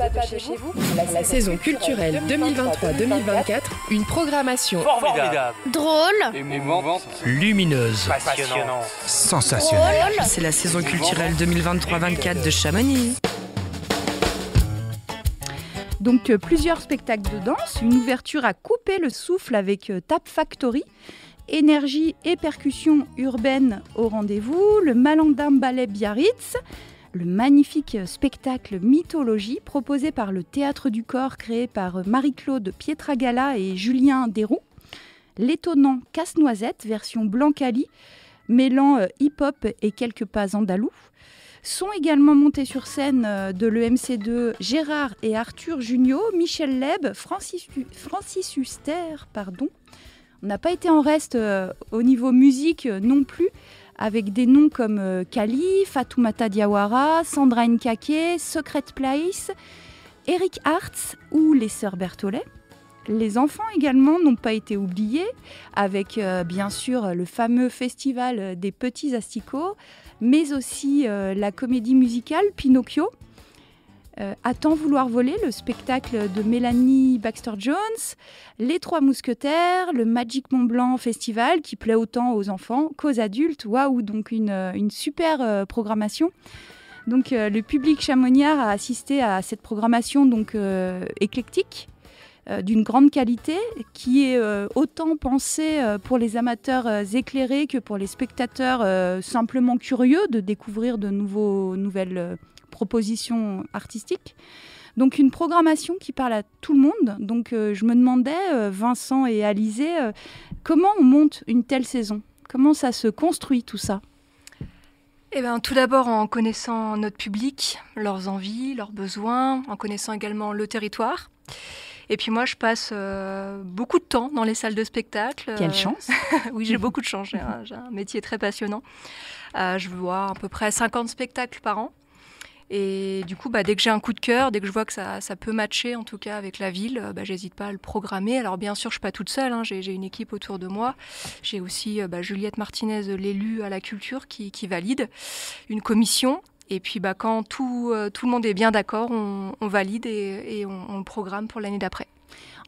de chez vous. La saison culturelle 2023-2024, une programmation formidable, drôle, émouvante, lumineuse, passionnante, sensationnelle. C'est la saison culturelle 2023-24 de Chamonix. Donc plusieurs spectacles de danse, une ouverture à couper le souffle avec Tap Factory, énergie et percussion urbaine au rendez-vous, le Malandin Ballet Biarritz, le magnifique spectacle Mythologie proposé par le Théâtre du Corps créé par Marie-Claude Pietragala et Julien Desroux, l'étonnant Casse-Noisette version Blancali mêlant hip-hop et quelques pas andalous. Sont également montés sur scène de l'EMC2 Gérard et Arthur Junio, Michel Leb, Francis Huster, On n'a pas été en reste au niveau musique non plus, avec des noms comme Kali, Fatoumata Diawara, Sandra Nkake, Secret Place, Eric Hartz ou les Sœurs Berthollet. Les enfants également n'ont pas été oubliés, avec bien sûr le fameux festival des petits asticots, mais aussi la comédie musicale Pinocchio. À tant vouloir voler, le spectacle de Mélanie Baxter-Jones, Les Trois Mousquetaires, le Magic Mont Blanc Festival qui plaît autant aux enfants qu'aux adultes. Waouh, donc une super programmation. Donc le public chamoniard a assisté à cette programmation donc éclectique, d'une grande qualité, qui est autant pensée pour les amateurs éclairés que pour les spectateurs simplement curieux de découvrir de nouvelles propositions artistiques. Donc une programmation qui parle à tout le monde. Donc je me demandais, Vincent et Alizé, comment on monte une telle saison ? Comment ça se construit tout ça ? Eh bien, tout d'abord en connaissant notre public, leurs envies, leurs besoins, en connaissant également le territoire. Et puis moi, je passe beaucoup de temps dans les salles de spectacle. Quelle chance. Oui, j'ai beaucoup de chance. J'ai un métier très passionnant. Je vois à peu près 50 spectacles par an. Et du coup, dès que j'ai un coup de cœur, dès que je vois que ça peut matcher, en tout cas avec la ville, j'hésite pas à le programmer. Alors bien sûr, je suis pas toute seule, j'ai une équipe autour de moi. J'ai aussi Juliette Martinez, l'élue à la culture, qui valide, une commission. Et puis quand tout le monde est bien d'accord, on valide et on le programme pour l'année d'après.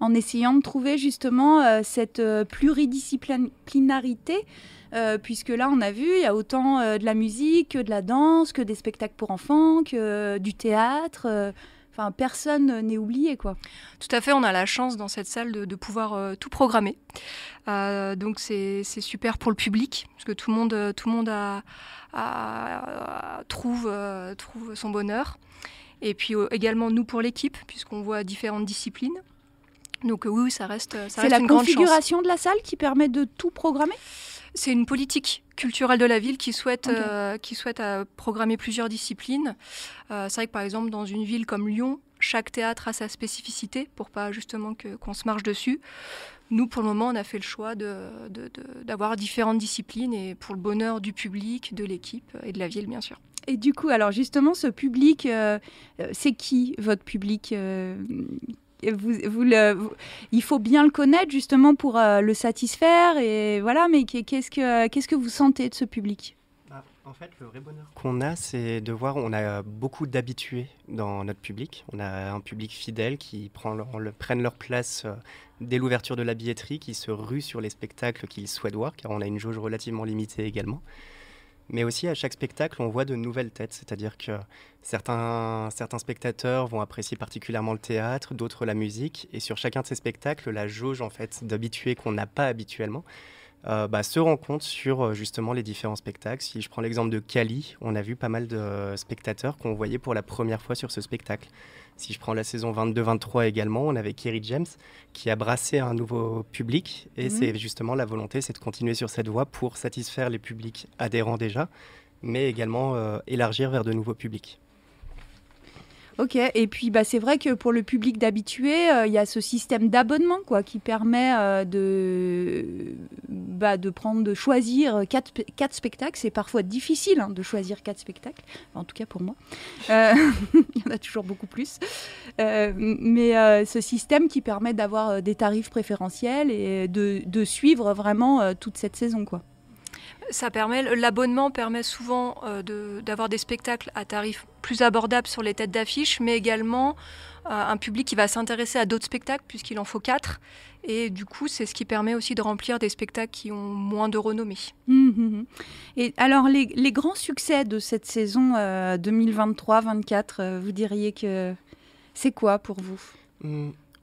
En essayant de trouver justement cette pluridisciplinarité, puisque là on a vu, il y a autant de la musique que de la danse, que des spectacles pour enfants, que du théâtre. Personne n'est oublié, quoi. Tout à fait, on a la chance dans cette salle de pouvoir tout programmer. Donc c'est super pour le public, parce que tout le monde trouve son bonheur. Et puis également nous pour l'équipe, puisqu'on voit différentes disciplines. Donc oui, ça reste une grande chance. C'est la configuration de la salle qui permet de tout programmer ? C'est une politique culturelle de la ville qui souhaite programmer plusieurs disciplines. C'est vrai que par exemple dans une ville comme Lyon, chaque théâtre a sa spécificité pour pas justement qu'on se marche dessus. Nous, pour le moment, on a fait le choix d'avoir différentes disciplines et pour le bonheur du public, de l'équipe et de la ville, bien sûr. Et du coup, alors justement, ce public, c'est qui votre public il faut bien le connaître justement pour le satisfaire et voilà, mais qu'est-ce que vous sentez de ce public ? En fait, le vrai bonheur qu'on a, c'est de voir on a beaucoup d'habitués dans notre public. On a un public fidèle qui prennent leur place dès l'ouverture de la billetterie, qui se ruent sur les spectacles qu'ils souhaitent voir, car on a une jauge relativement limitée également. Mais aussi, à chaque spectacle, on voit de nouvelles têtes. C'est-à-dire que certains spectateurs vont apprécier particulièrement le théâtre, d'autres la musique. Et sur chacun de ces spectacles, la jauge en fait, d'habitués qu'on n'a pas habituellement se rend compte sur justement les différents spectacles. Si je prends l'exemple de Kali, on a vu pas mal de spectateurs qu'on voyait pour la première fois sur ce spectacle. Si je prends la saison 22-23 également, on avait Kerry James qui a brassé un nouveau public et c'est justement la volonté, c'est de continuer sur cette voie pour satisfaire les publics adhérents déjà, mais également élargir vers de nouveaux publics. Ok, et puis c'est vrai que pour le public d'habitués, il y a ce système d'abonnement qui permet de choisir 4 spectacles. C'est parfois difficile de choisir 4 spectacles, en tout cas pour moi. Il y en a toujours beaucoup plus. Mais ce système qui permet d'avoir des tarifs préférentiels et de suivre vraiment toute cette saison, quoi. L'abonnement permet souvent d'avoir des spectacles à tarifs plus abordables sur les têtes d'affiche, mais également un public qui va s'intéresser à d'autres spectacles, puisqu'il en faut 4. Et du coup, c'est ce qui permet aussi de remplir des spectacles qui ont moins de renommée. Et alors, les grands succès de cette saison 2023-24, vous diriez que c'est quoi pour vous ?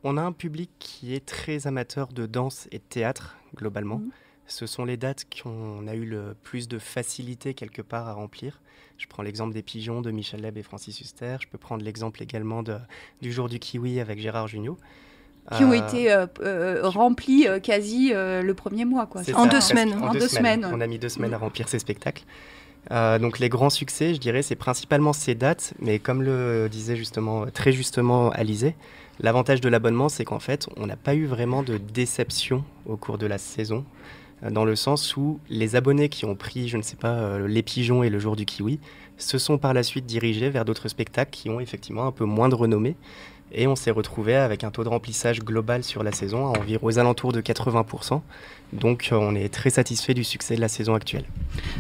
On a un public qui est très amateur de danse et de théâtre, globalement. Ce sont les dates qu'on a eu le plus de facilité quelque part à remplir. Je prends l'exemple des Pigeons de Michel Leb et Francis Huster. Je peux prendre l'exemple également du Jour du Kiwi avec Gérard Jugnot. Qui ont été remplis quasi le premier mois, quoi. En 2 semaines. En 2 semaines. On a mis 2 semaines à remplir ces spectacles. Donc les grands succès, je dirais, c'est principalement ces dates. Mais comme le disait très justement Alizé, l'avantage de l'abonnement, c'est qu'en fait, on n'a pas eu vraiment de déception au cours de la saison. Dans le sens où les abonnés qui ont pris, je ne sais pas, les Pigeons et le Jour du Kiwi, se sont par la suite dirigés vers d'autres spectacles qui ont effectivement un peu moins de renommée. Et on s'est retrouvé avec un taux de remplissage global sur la saison aux alentours de 80%. Donc on est très satisfait du succès de la saison actuelle.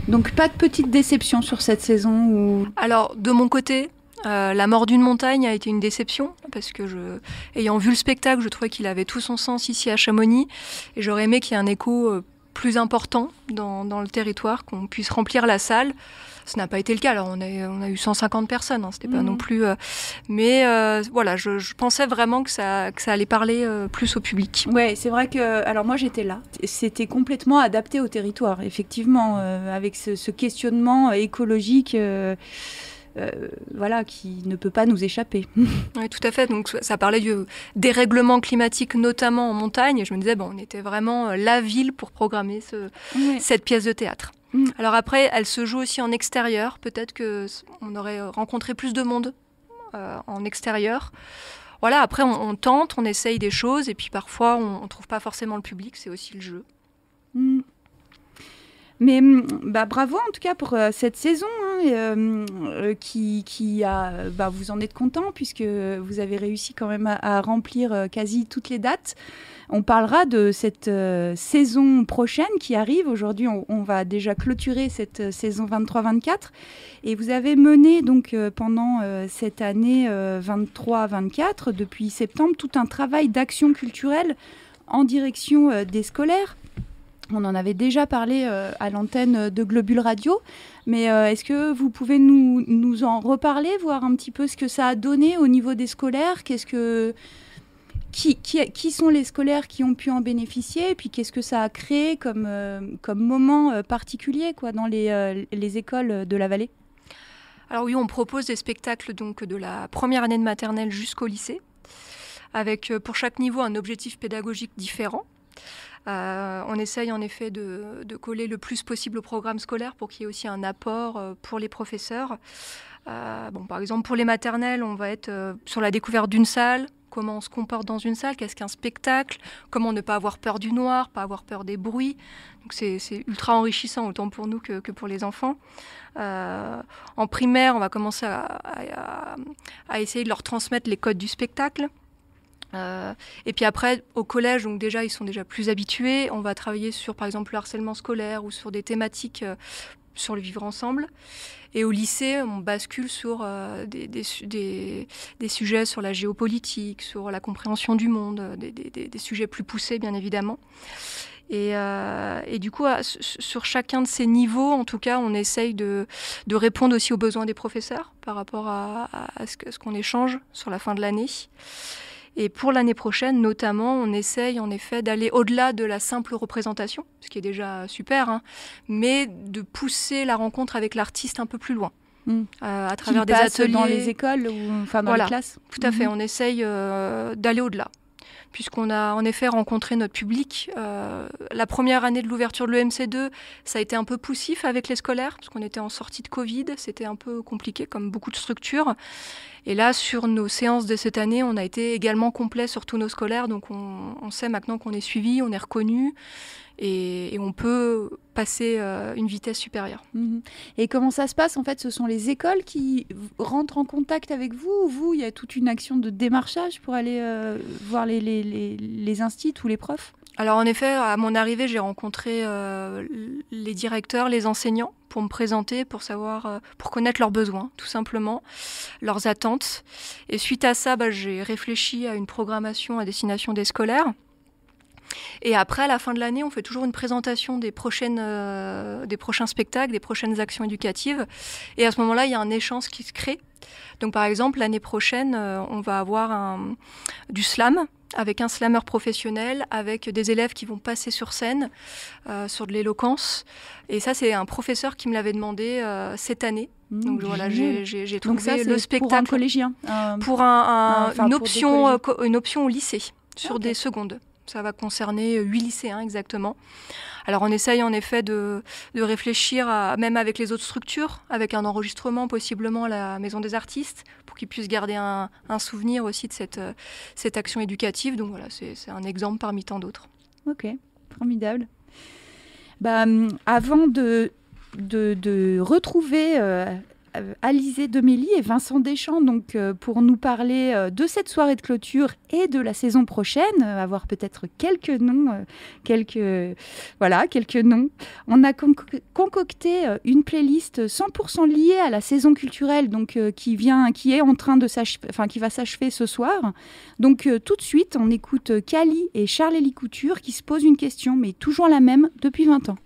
Donc pas de petite déception sur cette saison Alors de mon côté, La mort d'une montagne a été une déception parce que ayant vu le spectacle, je trouvais qu'il avait tout son sens ici à Chamonix et j'aurais aimé qu'il y ait un écho plus important dans le territoire, qu'on puisse remplir la salle. Ce n'a pas été le cas. Alors on a eu 150 personnes, hein, c'était pas non plus. Mais voilà, je pensais vraiment que ça allait parler plus au public. Ouais, c'est vrai que. Alors moi j'étais là. C'était complètement adapté au territoire, effectivement, avec ce questionnement écologique. Voilà, qui ne peut pas nous échapper. Oui, tout à fait. Donc, ça parlait du dérèglement climatique, notamment en montagne. Et je me disais, on était vraiment la ville pour programmer cette pièce de théâtre. Alors après, elle se joue aussi en extérieur. Peut-être qu'on aurait rencontré plus de monde en extérieur. Voilà, après, on tente, on essaye des choses. Et puis parfois, on ne trouve pas forcément le public. C'est aussi le jeu. Mais bravo en tout cas pour cette saison qui a, vous en êtes content puisque vous avez réussi quand même à remplir quasi toutes les dates. On parlera de cette saison prochaine qui arrive. Aujourd'hui, on va déjà clôturer cette saison 23-24 et vous avez mené donc pendant cette année 23-24 depuis septembre tout un travail d'action culturelle en direction des scolaires. On en avait déjà parlé à l'antenne de Globule Radio, mais est-ce que vous pouvez nous en reparler, voir un petit peu ce que ça a donné au niveau des scolaires ? Qui sont les scolaires qui ont pu en bénéficier ? Et puis qu'est-ce que ça a créé comme moment particulier dans les écoles de la vallée ? Alors oui, on propose des spectacles donc, de la première année de maternelle jusqu'au lycée, avec pour chaque niveau un objectif pédagogique différent. On essaye en effet de coller le plus possible au programme scolaire pour qu'il y ait aussi un apport pour les professeurs. Par exemple, pour les maternelles, on va être sur la découverte d'une salle, comment on se comporte dans une salle, qu'est-ce qu'un spectacle, comment ne pas avoir peur du noir, pas avoir peur des bruits. Donc c'est ultra enrichissant, autant pour nous que pour les enfants. En primaire, on va commencer à essayer de leur transmettre les codes du spectacle. Et puis après, au collège, donc déjà, ils sont déjà plus habitués. On va travailler sur, par exemple, le harcèlement scolaire ou sur des thématiques sur le vivre ensemble. Et au lycée, on bascule sur des sujets sur la géopolitique, sur la compréhension du monde, des sujets plus poussés, bien évidemment. Et du coup, sur chacun de ces niveaux, en tout cas, on essaye de répondre aussi aux besoins des professeurs par rapport à ce qu'on échange sur la fin de l'année. Et pour l'année prochaine, notamment, on essaye en effet d'aller au-delà de la simple représentation, ce qui est déjà super, mais de pousser la rencontre avec l'artiste un peu plus loin, à travers des ateliers. Dans les écoles ou dans les classes. Tout à fait, on essaye d'aller au-delà. Puisqu'on a en effet rencontré notre public. La première année de l'ouverture de l'EMC2, ça a été un peu poussif avec les scolaires, parce qu'on était en sortie de Covid, c'était un peu compliqué, comme beaucoup de structures. Et là, sur nos séances de cette année, on a été également complet sur tous nos scolaires, donc on sait maintenant qu'on est suivi, on est reconnu, et on peut passer une vitesse supérieure. Et comment ça se passe ? En fait, ce sont les écoles qui rentrent en contact avec vous, ou vous, il y a toute une action de démarchage pour aller voir les instituts ou les profs ? Alors en effet, à mon arrivée, j'ai rencontré les directeurs, les enseignants pour me présenter, pour savoir, pour connaître leurs besoins, tout simplement, leurs attentes. Et suite à ça, j'ai réfléchi à une programmation à destination des scolaires. Et après, à la fin de l'année, on fait toujours une présentation des prochains spectacles, des prochaines actions éducatives. Et à ce moment-là, il y a un échange qui se crée. Donc par exemple, l'année prochaine, on va avoir du slam, avec un slameur professionnel, avec des élèves qui vont passer sur scène, sur de l'éloquence. Et ça, c'est un professeur qui me l'avait demandé cette année. Donc voilà, j'ai trouvé ça, le spectacle. Pour un collégien Pour une option au lycée, sur des secondes. Ça va concerner 8 lycéens exactement. Alors on essaye en effet de réfléchir, même avec les autres structures, avec un enregistrement possiblement à la Maison des Artistes, pour qu'ils puissent garder un souvenir aussi de cette action éducative. Donc voilà, c'est un exemple parmi tant d'autres. Ok, formidable. Avant de retrouver Alizée Demély et Vincent Deschamps pour nous parler de cette soirée de clôture et de la saison prochaine, avoir peut-être quelques noms. On a concocté une playlist 100% liée à la saison culturelle qui va s'achever ce soir. Donc tout de suite, on écoute Cali et Charles-Élie Couture qui se posent une question, mais toujours la même depuis 20 ans.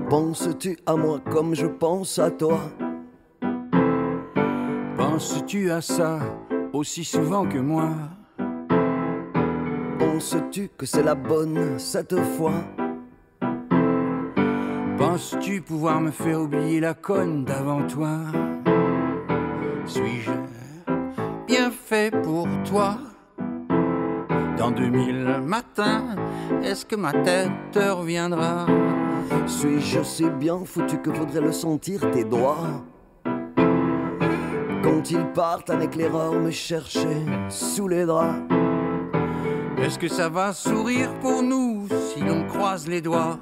Penses-tu à moi comme je pense à toi? Penses-tu à ça aussi souvent que moi? Penses-tu que c'est la bonne cette fois? Penses-tu pouvoir me faire oublier la conne d'avant toi? Suis-je bien fait pour toi? Dans 2000 matins, est-ce que ma tête te reviendra? Suis-je aussi bien foutu que faudrait le sentir tes doigts? Quand ils partent un éclaireur me chercher sous les draps. Est-ce que ça va sourire pour nous si l'on croise les doigts?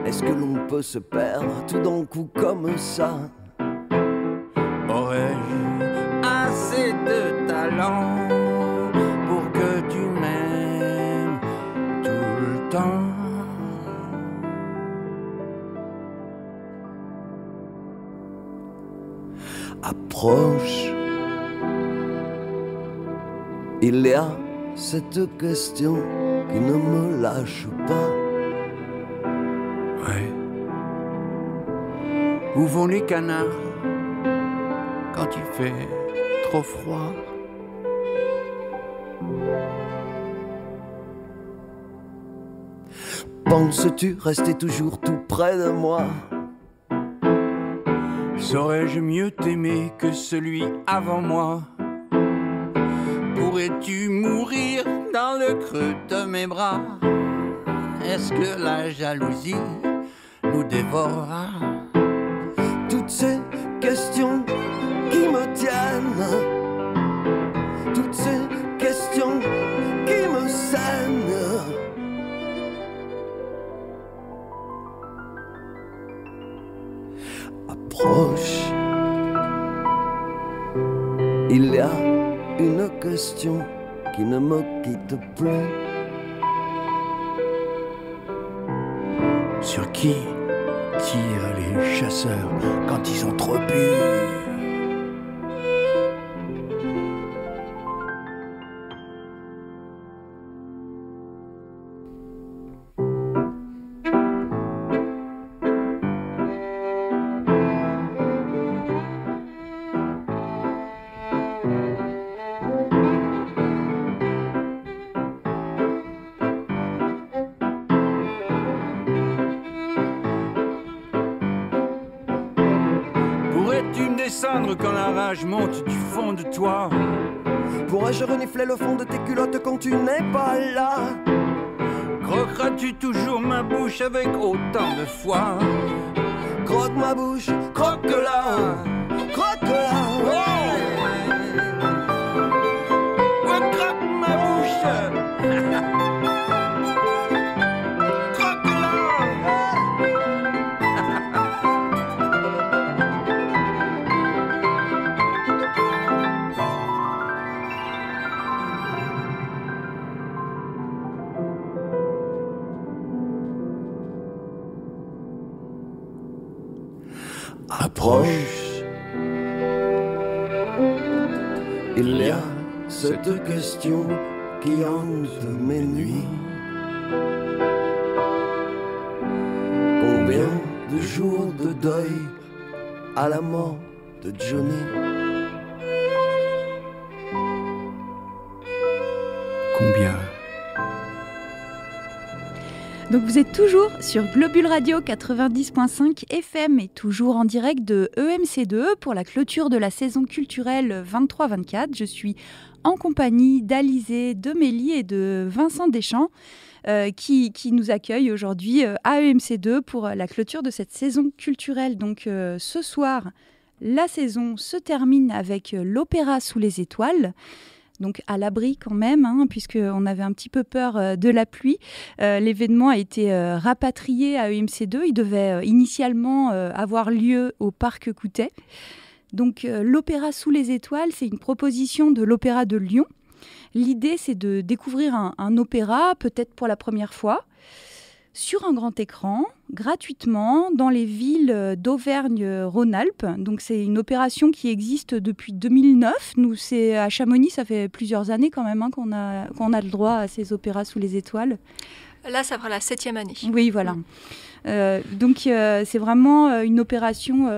Est-ce que l'on peut se perdre tout d'un coup comme ça? Aurais-je assez de talent pour que tu m'aimes tout le temps? Approche. Il y a cette question qui ne me lâche pas. Ouais. Où vont les canards quand il fait trop froid? Penses-tu rester toujours tout près de moi? Saurais-je mieux t'aimer que celui avant moi? Pourrais-tu mourir dans le creux de mes bras? Est-ce que la jalousie nous dévorera? Toutes ces questions qui me tiennent, toutes ces questions qui me saignent. Approche. Il y a une question qui ne me quitte plus. Sur qui tirent les chasseurs quand ils ont trop bu? Quand la rage monte du fond de toi, pourrais-je renifler le fond de tes culottes quand tu n'es pas là? Croqueras-tu toujours ma bouche avec autant de foi? Croque ma bouche, croque-la, croque-la. Ouais, croque ma bouche. approche. Il y a cette question qui hante mes nuits. Combien de jours de deuil à la mort de Johnny? Combien? Donc vous êtes toujours sur Globule Radio 90.5 FM et toujours en direct de EMC2 pour la clôture de la saison culturelle 23-24. Je suis en compagnie d'Alizé, de Mélie et de Vincent Deschamps qui nous accueillent aujourd'hui à EMC2 pour la clôture de cette saison culturelle. Donc ce soir, la saison se termine avec l'Opéra sous les étoiles. Donc à l'abri quand même, puisqu'on avait un petit peu peur de la pluie. L'événement a été rapatrié à EMC2. Il devait initialement avoir lieu au Parc Coutet. Donc l'Opéra sous les étoiles, c'est une proposition de l'Opéra de Lyon. L'idée, c'est de découvrir un opéra, peut-être pour la première fois, sur un grand écran, gratuitement, dans les villes d'Auvergne-Rhône-Alpes. Donc c'est une opération qui existe depuis 2009. Nous, c'est à Chamonix, ça fait plusieurs années quand même qu'on a le droit à ces opéras sous les étoiles. Là, ça fera la 7e année. Oui, voilà. Donc c'est vraiment une opération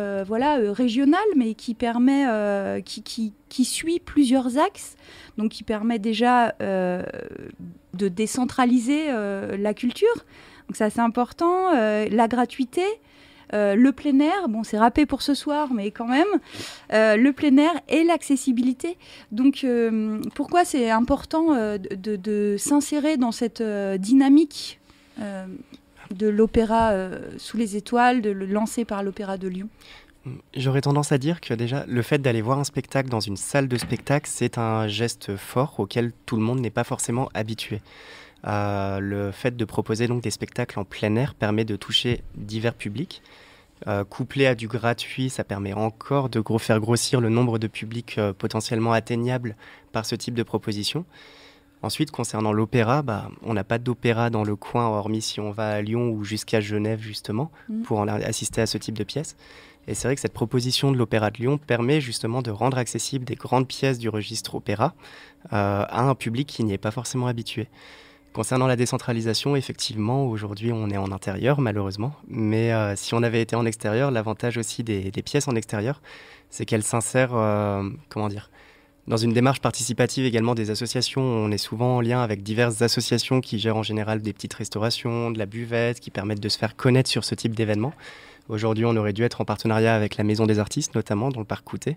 régionale, mais qui permet, qui suit plusieurs axes. Donc qui permet déjà de décentraliser la culture. Donc c'est assez important. La gratuité, le plein air, bon c'est râpé pour ce soir, mais quand même, le plein air et l'accessibilité. Donc pourquoi c'est important de s'insérer dans cette dynamique de l'opéra sous les étoiles, lancé par l'Opéra de Lyon? J'aurais tendance à dire que déjà, le fait d'aller voir un spectacle dans une salle de spectacle, c'est un geste fort auquel tout le monde n'est pas forcément habitué. Le fait de proposer donc des spectacles en plein air permet de toucher divers publics. Couplé à du gratuit, ça permet encore de faire grossir le nombre de publics potentiellement atteignables par ce type de proposition. Ensuite, concernant l'opéra, on n'a pas d'opéra dans le coin, hormis si on va à Lyon ou jusqu'à Genève, justement, pour assister à ce type de pièces. Et c'est vrai que cette proposition de l'Opéra de Lyon permet justement de rendre accessibles des grandes pièces du registre opéra à un public qui n'y est pas forcément habitué. Concernant la décentralisation, effectivement, aujourd'hui, on est en intérieur, malheureusement. Mais si on avait été en extérieur, l'avantage aussi des pièces en extérieur, c'est qu'elles s'insèrent, dans une démarche participative également des associations. On est souvent en lien avec diverses associations qui gèrent en général des petites restaurations, de la buvette, qui permettent de se faire connaître sur ce type d'événement. Aujourd'hui, on aurait dû être en partenariat avec la Maison des Artistes, notamment dans le Parc Coutet.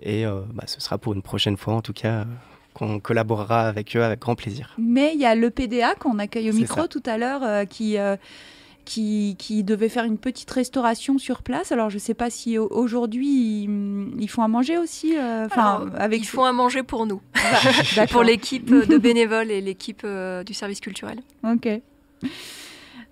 Et ce sera pour une prochaine fois, en tout cas, qu'on collaborera avec eux avec grand plaisir. Mais il y a le PDA qu'on accueille au micro tout à l'heure qui devait faire une petite restauration sur place. Alors, je ne sais pas si aujourd'hui, ils font à manger aussi. Ils font à manger pour nous, pour l'équipe de bénévoles et l'équipe du service culturel. Ok.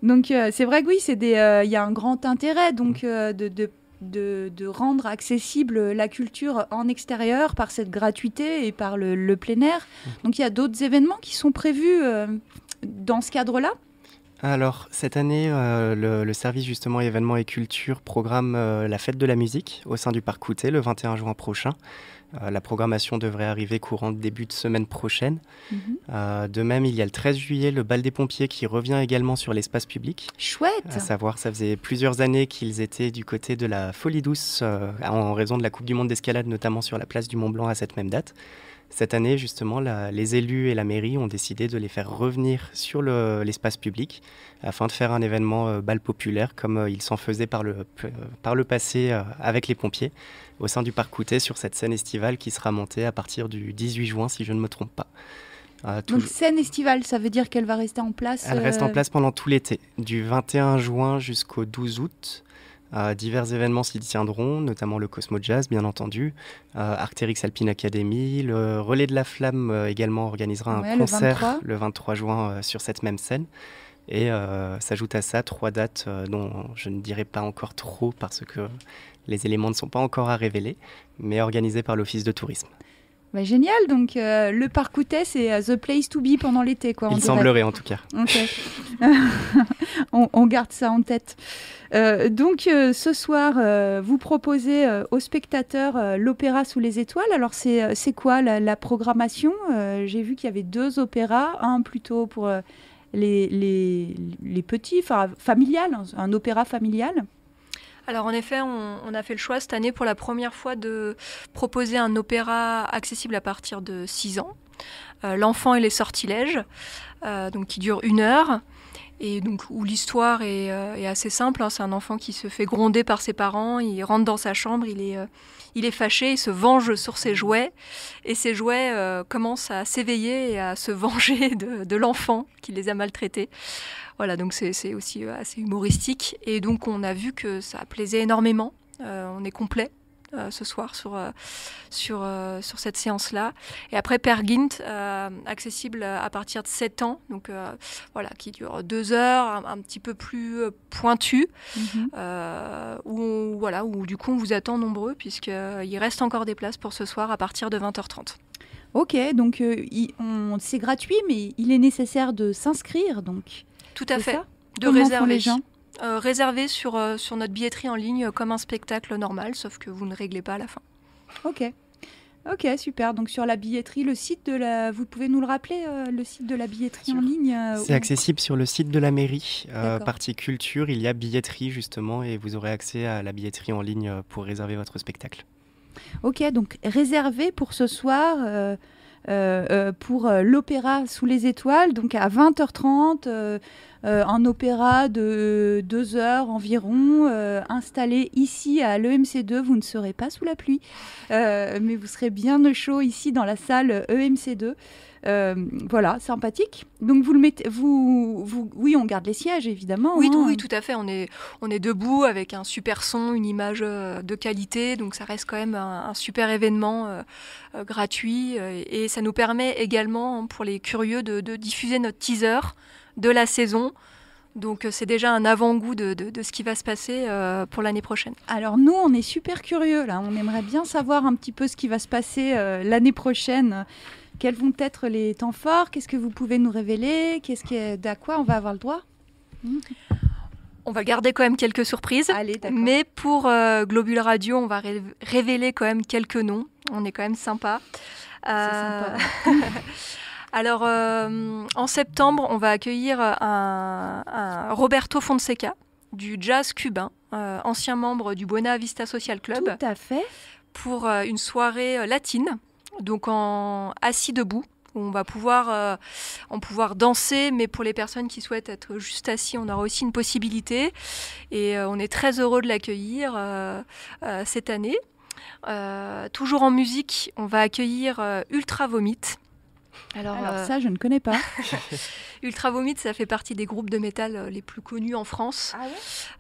Donc, c'est vrai que oui, il y a un grand intérêt donc, de rendre accessible la culture en extérieur par cette gratuité et par le plein air. Donc, il y a d'autres événements qui sont prévus dans ce cadre-là. Alors, cette année, le service justement événements et culture programme la fête de la musique au sein du Parc Coutet le 21 juin prochain. La programmation devrait arriver courant début de semaine prochaine. De même, il y a le 13 juillet, le bal des pompiers qui revient également sur l'espace public. Chouette! À savoir, ça faisait plusieurs années qu'ils étaient du côté de la Folie Douce en raison de la Coupe du Monde d'escalade, notamment sur la place du Mont-Blanc à cette même date. Cette année, justement, les élus et la mairie ont décidé de les faire revenir sur l'espace public afin de faire un événement bal populaire comme ils s'en faisaient par le passé avec les pompiers au sein du Parc Coutet sur cette scène estivale qui sera montée à partir du 18 juin, si je ne me trompe pas. Donc scène estivale, ça veut dire qu'elle va rester en place Elle reste en place pendant tout l'été, du 21 juin jusqu'au 12 août. Divers événements s'y tiendront, notamment le Cosmo Jazz, bien entendu, Arc'teryx Alpine Academy, le Relais de la Flamme également organisera un concert le 23 juin sur cette même scène. Et s'ajoute à ça 3 dates dont je ne dirai pas encore trop parce que les éléments ne sont pas encore à révéler, mais organisées par l'Office de tourisme. Bah, génial, donc le Parc Coutet, c'est the place to be pendant l'été, quoi. Il semblerait en tout cas. Ok. On garde ça en tête. Donc ce soir, vous proposez aux spectateurs l'opéra sous les étoiles. Alors c'est quoi la programmation? J'ai vu qu'il y avait 2 opéras, un plutôt pour les petits, familial, un opéra familial. Alors en effet, on a fait le choix cette année pour la première fois de proposer un opéra accessible à partir de 6 ans. L'enfant et les sortilèges, donc qui dure 1 heure. Et donc où l'histoire est assez simple, hein. C'est un enfant qui se fait gronder par ses parents, il rentre dans sa chambre, il est fâché, il se venge sur ses jouets, et ses jouets commencent à s'éveiller et à se venger de l'enfant qui les a maltraités. Voilà, donc c'est aussi assez humoristique, et donc on a vu que ça plaisait énormément. On est complet ce soir sur cette séance-là. Et après Peer Gynt, accessible à partir de 7 ans, donc voilà, qui dure 2 heures, un petit peu plus pointu, où du coup on vous attend nombreux, puisqu'il reste encore des places pour ce soir à partir de 20h30. Ok, donc c'est gratuit, mais il est nécessaire de s'inscrire, donc. Tout à fait, de Comment réserver. font les gens? Réservé sur notre billetterie en ligne comme un spectacle normal, sauf que vous ne réglez pas à la fin. Ok, super. Donc sur la billetterie, le site vous pouvez nous le rappeler, le site de la billetterie en ligne C'est accessible sur le site de la mairie. D'accord. Partie culture, il y a billetterie justement, et vous aurez accès à la billetterie en ligne pour réserver votre spectacle. Ok, donc réservé pour ce soir, pour l'opéra sous les étoiles, donc à 20h30, un opéra de 2 heures environ, installé ici à l'EMC2. Vous ne serez pas sous la pluie, mais vous serez bien au chaud ici dans la salle EMC2. Voilà, sympathique. Donc vous le mettez, oui, on garde les sièges évidemment. Oui, hein. oui, tout à fait. On est debout avec un super son, une image de qualité, donc ça reste quand même un super événement gratuit, et ça nous permet également, pour les curieux, de diffuser notre teaser de la saison. Donc c'est déjà un avant-goût de ce qui va se passer pour l'année prochaine. Alors nous, on est super curieux là. On aimerait bien savoir un petit peu ce qui va se passer l'année prochaine. Quels vont être les temps forts? Qu'est-ce que vous pouvez nous révéler? D'à quoi on va avoir le droit? On va garder quand même quelques surprises. Allez, d'accord. Mais pour Globule Radio, on va révéler quand même quelques noms. On est quand même sympa. C'est sympa. Alors, en septembre, on va accueillir un Roberto Fonseca du jazz cubain, ancien membre du Buena Vista Social Club. Tout à fait. Pour une soirée latine, donc assis debout. On va pouvoir danser, mais pour les personnes qui souhaitent être juste assis, on aura aussi une possibilité. Et on est très heureux de l'accueillir cette année. Toujours en musique, on va accueillir Ultra Vomit. Alors ça, je ne connais pas. Ultra Vomit, ça fait partie des groupes de métal les plus connus en France. Ah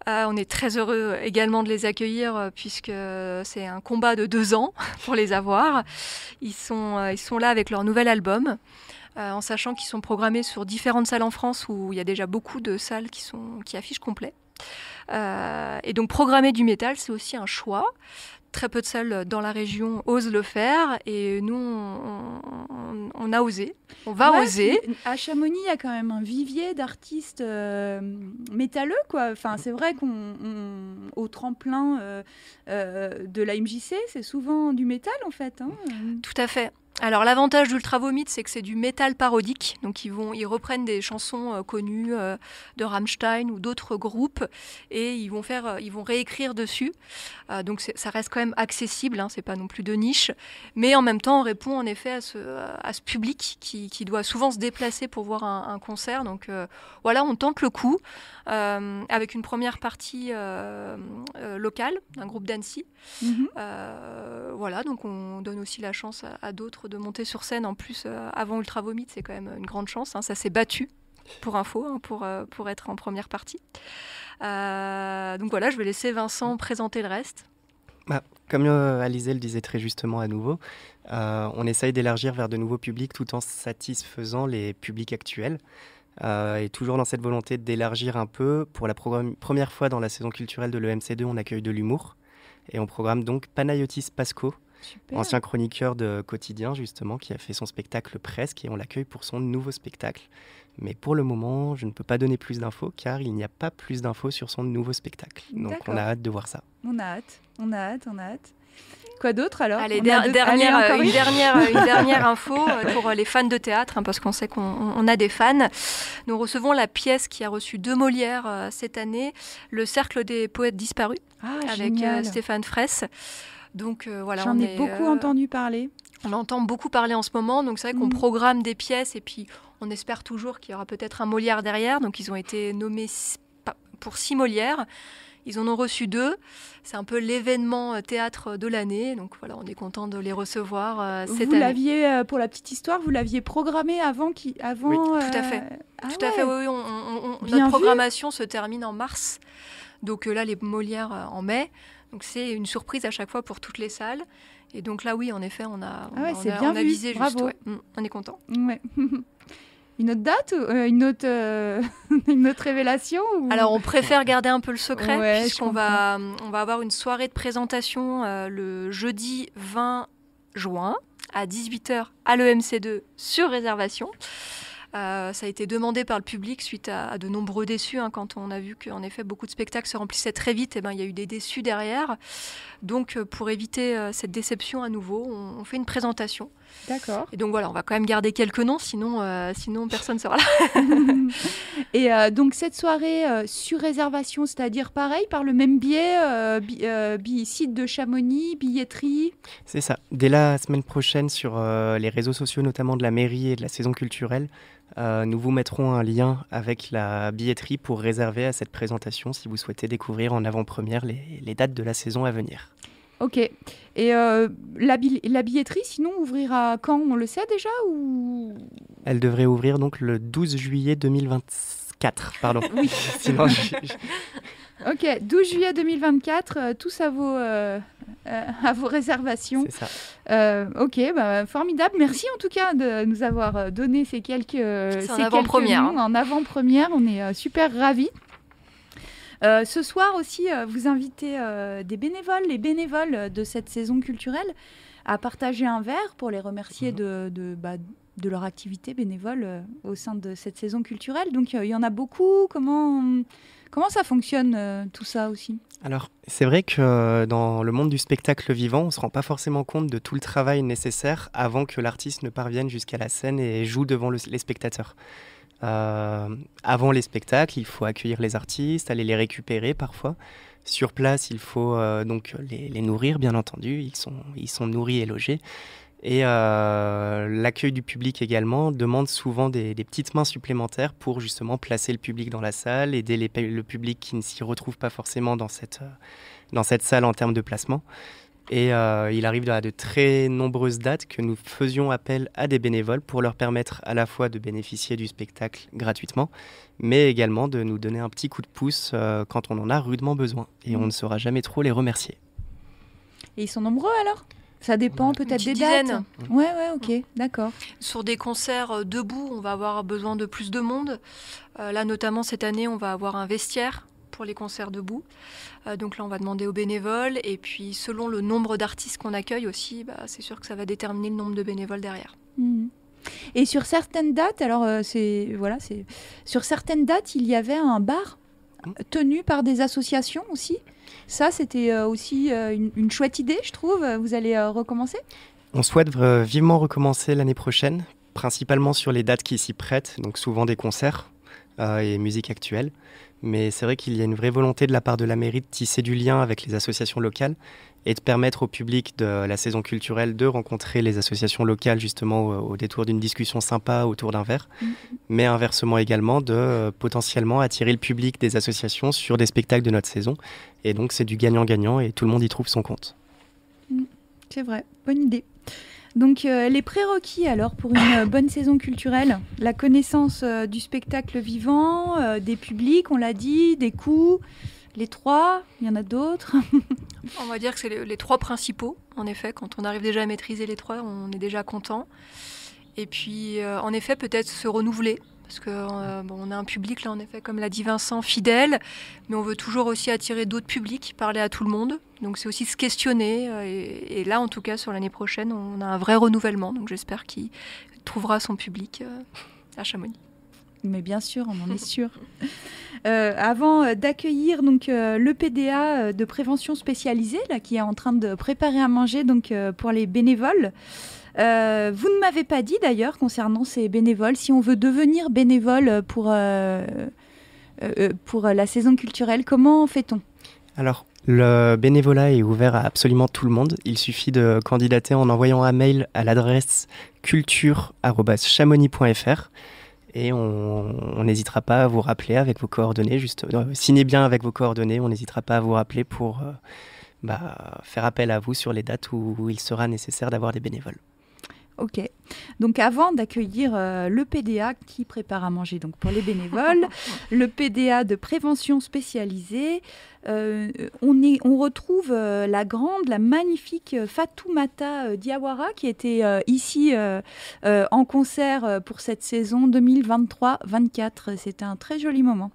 ouais. On est très heureux également de les accueillir, puisque c'est un combat de 2 ans pour les avoir. Ils sont là avec leur nouvel album, en sachant qu'ils sont programmés sur différentes salles en France où il y a déjà beaucoup de salles qui affichent complet. Et donc programmer du métal, c'est aussi un choix. Très peu de salles dans la région osent le faire, et nous, on a osé. On va oser. À Chamonix, il y a quand même un vivier d'artistes métalleux, quoi. Enfin, c'est vrai qu'au tremplin de la MJC, c'est souvent du métal, en fait. Hein. Tout à fait. Alors l'avantage d'Ultra Vomit, c'est que c'est du métal parodique, donc ils reprennent des chansons connues de Rammstein ou d'autres groupes, et ils vont réécrire dessus. Donc ça reste quand même accessible, hein, c'est pas non plus de niche, mais en même temps on répond en effet à ce public qui doit souvent se déplacer pour voir un concert. Donc voilà, on tente le coup avec une première partie locale, d'un groupe d'Annecy. Voilà, donc on donne aussi la chance à d'autres de monter sur scène. En plus, avant Ultra Vomit, c'est quand même une grande chance, hein. Ça s'est battu, pour info, hein, pour être en première partie. Donc voilà, je vais laisser Vincent présenter le reste. Comme Alizée le disait très justement à nouveau, on essaye d'élargir vers de nouveaux publics tout en satisfaisant les publics actuels. Et toujours dans cette volonté d'élargir un peu, pour la première fois dans la saison culturelle de l'EMC2, on accueille de l'humour. Et on programme donc Panayotis Pasco, Super. ancien chroniqueur de Quotidien justement, qui a fait son spectacle Presque, et on l'accueille pour son nouveau spectacle. Mais pour le moment, je ne peux pas donner plus d'infos car il n'y a pas plus d'infos sur son nouveau spectacle. Donc D'accord. on a hâte de voir ça. On a hâte. Quoi d'autre alors? Allez, On a une dernière info pour les fans de théâtre, parce qu'on sait qu'on a des fans. Nous recevons la pièce qui a reçu 2 Molières cette année, Le Cercle des poètes disparus, avec Stéphane Fraisse. Donc voilà, J'en ai beaucoup entendu parler. On entend beaucoup parler en ce moment, donc c'est vrai qu'on programme des pièces et puis on espère toujours qu'il y aura peut-être un Molière derrière. Donc ils ont été nommés pour 6 Molières. Ils en ont reçu 2. C'est un peu l'événement théâtre de l'année. Donc voilà, on est content de les recevoir cette année. Vous l'aviez, pour la petite histoire, vous l'aviez programmé avant Oui, tout à fait. Tout à fait, oui. Notre programmation se termine en mars. Donc là, les Molières en mai. Donc c'est une surprise à chaque fois pour toutes les salles. Et donc là, oui, en effet, on a visé juste. Bravo. Ouais. On est content. Ouais. Une autre date, une autre révélation ou... Alors, on préfère garder un peu le secret, Ouais, puisqu'on va avoir une soirée de présentation le jeudi 20 juin à 18h à l'EMC2 sur réservation. Ça a été demandé par le public suite à de nombreux déçus. Quand on a vu qu'en effet beaucoup de spectacles se remplissaient très vite, il y a eu des déçus derrière. Donc pour éviter cette déception à nouveau, on fait une présentation. D'accord. Et donc voilà, on va quand même garder quelques noms, sinon personne ne sera là. Et donc cette soirée sur réservation, c'est-à-dire pareil, par le même biais, site de Chamonix, billetterie. C'est ça. Dès la semaine prochaine, sur les réseaux sociaux, notamment de la mairie et de la saison culturelle, nous vous mettrons un lien avec la billetterie pour réserver à cette présentation si vous souhaitez découvrir en avant-première les dates de la saison à venir. Ok. Et la billetterie, sinon, ouvrira quand? On le sait déjà ou... Elle devrait ouvrir donc le 12 juillet 2024. Pardon. Oui. Sinon, Ok, 12 juillet 2024, tous à vos réservations. C'est ça. Ok, formidable. Merci en tout cas de nous avoir donné ces quelques avant-première. Noms en avant-première. On est super ravis. Ce soir aussi, vous invitez les bénévoles de cette saison culturelle à partager un verre pour les remercier de leur activité bénévole au sein de cette saison culturelle. Donc il y en a beaucoup. Comment ça fonctionne tout ça aussi? Alors, c'est vrai que dans le monde du spectacle vivant, on ne se rend pas forcément compte de tout le travail nécessaire avant que l'artiste ne parvienne jusqu'à la scène et joue devant les spectateurs. Avant les spectacles, il faut accueillir les artistes, aller les récupérer parfois. Sur place, il faut donc les nourrir, bien entendu. Ils sont nourris et logés. Et l'accueil du public également demande souvent des petites mains supplémentaires pour justement placer le public dans la salle, aider le public qui ne s'y retrouve pas forcément dans cette salle en termes de placement. Et il arrive à de très nombreuses dates que nous faisions appel à des bénévoles pour leur permettre à la fois de bénéficier du spectacle gratuitement, mais également de nous donner un petit coup de pouce quand on en a rudement besoin. Et on ne saura jamais trop les remercier. Et ils sont nombreux alors? Ça dépend peut-être des dates. Ouais, ok, d'accord. Sur des concerts debout, on va avoir besoin de plus de monde. Là, notamment cette année, on va avoir un vestiaire pour les concerts debout. Donc là, on va demander aux bénévoles. Et puis, selon le nombre d'artistes qu'on accueille aussi, c'est sûr que ça va déterminer le nombre de bénévoles derrière. Mmh. Et sur certaines dates, sur certaines dates, il y avait un bar tenu par des associations aussi. Ça, c'était aussi une chouette idée, je trouve. Vous allez recommencer? On souhaite vivement recommencer l'année prochaine, principalement sur les dates qui s'y prêtent, donc souvent des concerts et musique actuelle. Mais c'est vrai qu'il y a une vraie volonté de la part de la mairie de tisser du lien avec les associations locales et de permettre au public de la saison culturelle de rencontrer les associations locales justement au détour d'une discussion sympa autour d'un verre, mais inversement également de potentiellement attirer le public des associations sur des spectacles de notre saison. Et donc c'est du gagnant-gagnant et tout le monde y trouve son compte. C'est vrai, bonne idée. Donc les prérequis alors pour une bonne saison culturelle, la connaissance du spectacle vivant, des publics, on l'a dit, des coûts, les 3, il y en a d'autres. On va dire que c'est les 3 principaux, en effet. Quand on arrive déjà à maîtriser les 3, on est déjà content. Et puis, en effet, peut-être se renouveler. Parce qu'on a un public, là, en effet, comme l'a dit Vincent, fidèle. Mais on veut toujours aussi attirer d'autres publics, parler à tout le monde. Donc, c'est aussi se questionner. Et là, en tout cas, sur l'année prochaine, on a un vrai renouvellement. Donc, j'espère qu'il trouvera son public à Chamonix. Mais bien sûr, on en est sûr. Avant d'accueillir donc le PDA de prévention spécialisée là, qui est en train de préparer à manger donc, pour les bénévoles, vous ne m'avez pas dit d'ailleurs concernant ces bénévoles, si on veut devenir bénévole pour la saison culturelle, comment fait-on ? Alors, le bénévolat est ouvert à absolument tout le monde. Il suffit de candidater en envoyant un mail à l'adresse culture@chamonix.fr et on n'hésitera pas à vous rappeler avec vos coordonnées. Signez bien avec vos coordonnées, on n'hésitera pas à vous rappeler pour faire appel à vous sur les dates où il sera nécessaire d'avoir des bénévoles. Ok. Donc avant d'accueillir le PDA qui prépare à manger donc pour les bénévoles, le PDA de prévention spécialisée, on retrouve la magnifique Fatoumata Diawara qui était ici en concert pour cette saison 2023-24. C'était un très joli moment.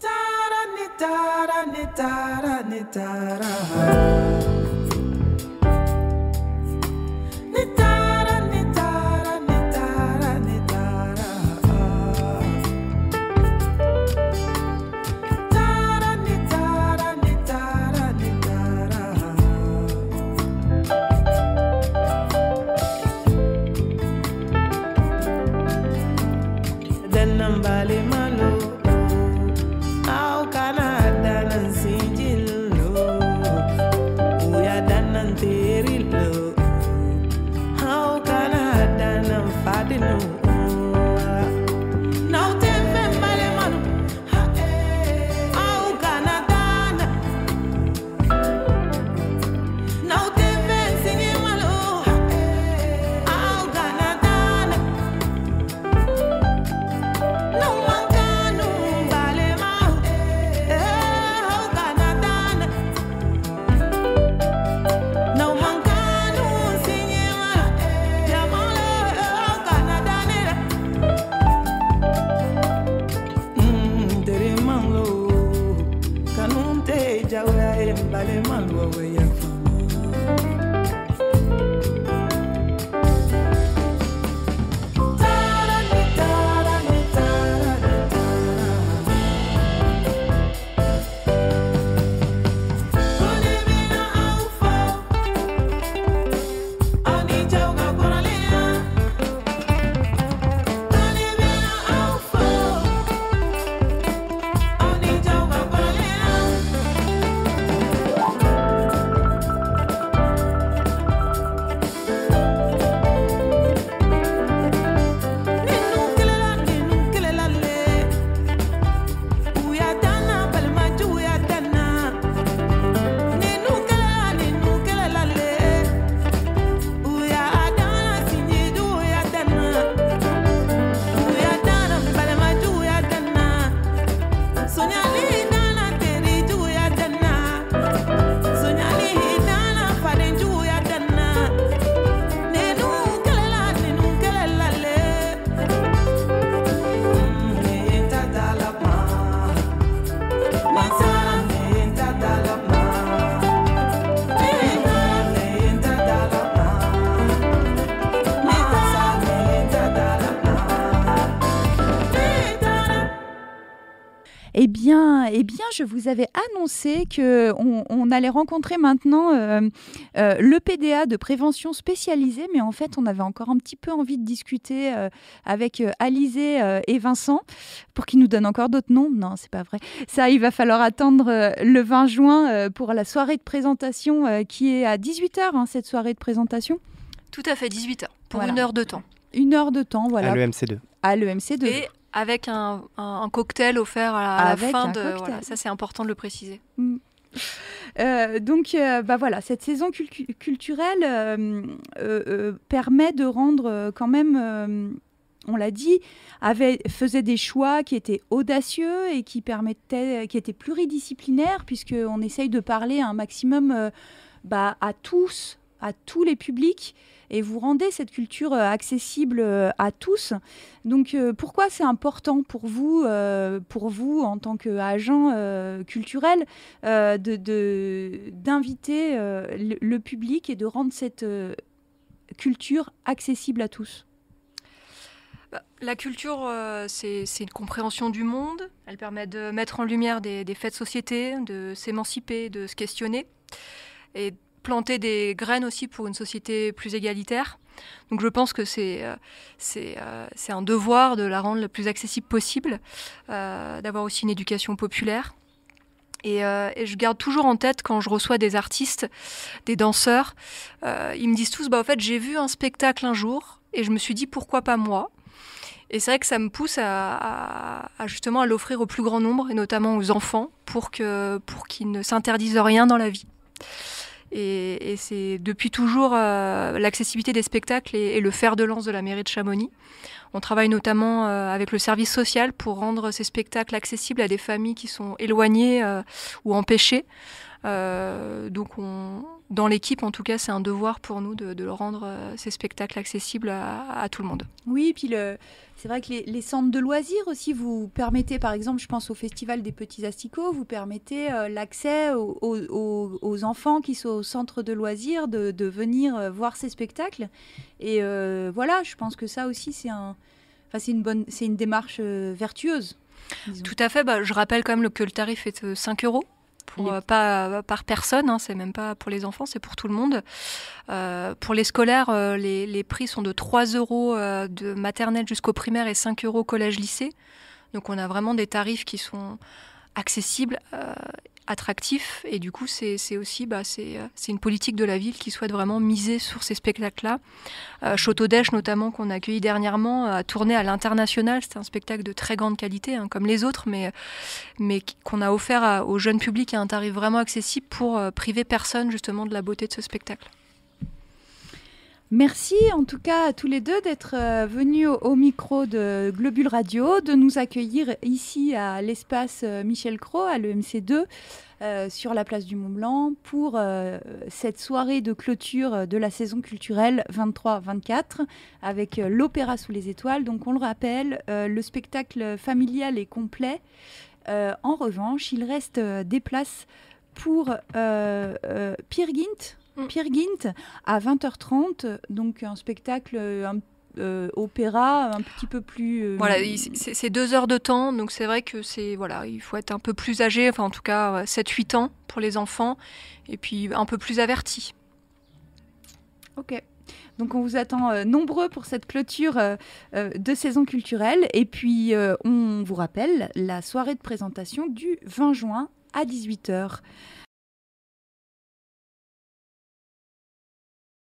Eh bien, je vous avais annoncé qu'on allait rencontrer maintenant le PDA de prévention spécialisée, mais en fait, on avait encore un petit peu envie de discuter avec Alizé et Vincent pour qu'ils nous donnent encore d'autres noms. Non, c'est pas vrai. Ça, il va falloir attendre le 20 juin pour la soirée de présentation qui est à 18h, cette soirée de présentation. Tout à fait, 18h, pour voilà. 1 heure de temps. 1 heure de temps, voilà. À l'EMC2. À l'EMC2. Et avec un cocktail offert à la fin de... Voilà, ça, c'est important de le préciser. Donc, voilà, cette saison culturelle permet de rendre quand même... on l'a dit, faisait des choix qui étaient audacieux et qui étaient pluridisciplinaires, puisqu'on essaye de parler un maximum à tous les publics, et vous rendez cette culture accessible à tous. Donc, pourquoi c'est important pour vous en tant qu'agent culturel, d'inviter le public et de rendre cette culture accessible à tous ? La culture, c'est une compréhension du monde. Elle permet de mettre en lumière des faits de société, de s'émanciper, de se questionner et planter des graines aussi pour une société plus égalitaire. Donc je pense que c'est un devoir de la rendre le plus accessible possible, d'avoir aussi une éducation populaire. Et je garde toujours en tête quand je reçois des artistes, des danseurs, ils me disent tous, en fait j'ai vu un spectacle un jour et je me suis dit pourquoi pas moi. Et c'est vrai que ça me pousse à justement à l'offrir au plus grand nombre, et notamment aux enfants, pour qu'ils ne s'interdisent rien dans la vie. Et c'est depuis toujours l'accessibilité des spectacles est le fer de lance de la mairie de Chamonix. On travaille notamment avec le service social pour rendre ces spectacles accessibles à des familles qui sont éloignées ou empêchées. Donc dans l'équipe, en tout cas, c'est un devoir pour nous de rendre ces spectacles accessibles à tout le monde. Oui, puis c'est vrai que les centres de loisirs aussi, vous permettez, par exemple, je pense au Festival des Petits Asticots, vous permettez l'accès aux enfants qui sont au centre de loisirs de venir voir ces spectacles. Et voilà, je pense que ça aussi, c'est une démarche vertueuse. Disons. Tout à fait. Je rappelle quand même que le tarif est de 5 €. Pas par personne, c'est même pas pour les enfants, c'est pour tout le monde. Pour les scolaires, les prix sont de 3 € de maternelle jusqu'au primaire et 5 € collège-lycée. Donc on a vraiment des tarifs qui sont accessibles, attractifs, et du coup c'est aussi c'est une politique de la ville qui souhaite vraiment miser sur ces spectacles-là. Château-d'Esch notamment, qu'on a accueilli dernièrement, a tourné à l'international. C'était un spectacle de très grande qualité, comme les autres, mais qu'on a offert au jeune public à un tarif vraiment accessible pour priver personne justement de la beauté de ce spectacle. Merci en tout cas à tous les deux d'être venus au micro de Globule Radio, de nous accueillir ici à l'espace Michel Cros, à l'EMC2, sur la place du Mont-Blanc, pour cette soirée de clôture de la saison culturelle 23-24 avec l'Opéra sous les étoiles. Donc on le rappelle, le spectacle familial est complet. En revanche, il reste des places pour Peer Gynt à 20h30, donc un spectacle opéra un petit peu plus... Voilà, c'est 2 heures de temps, donc c'est vrai que il faut être un peu plus âgé, enfin en tout cas 7-8 ans pour les enfants, et puis un peu plus averti. Ok. Donc on vous attend nombreux pour cette clôture de saison culturelle, et puis on vous rappelle la soirée de présentation du 20 juin à 18h.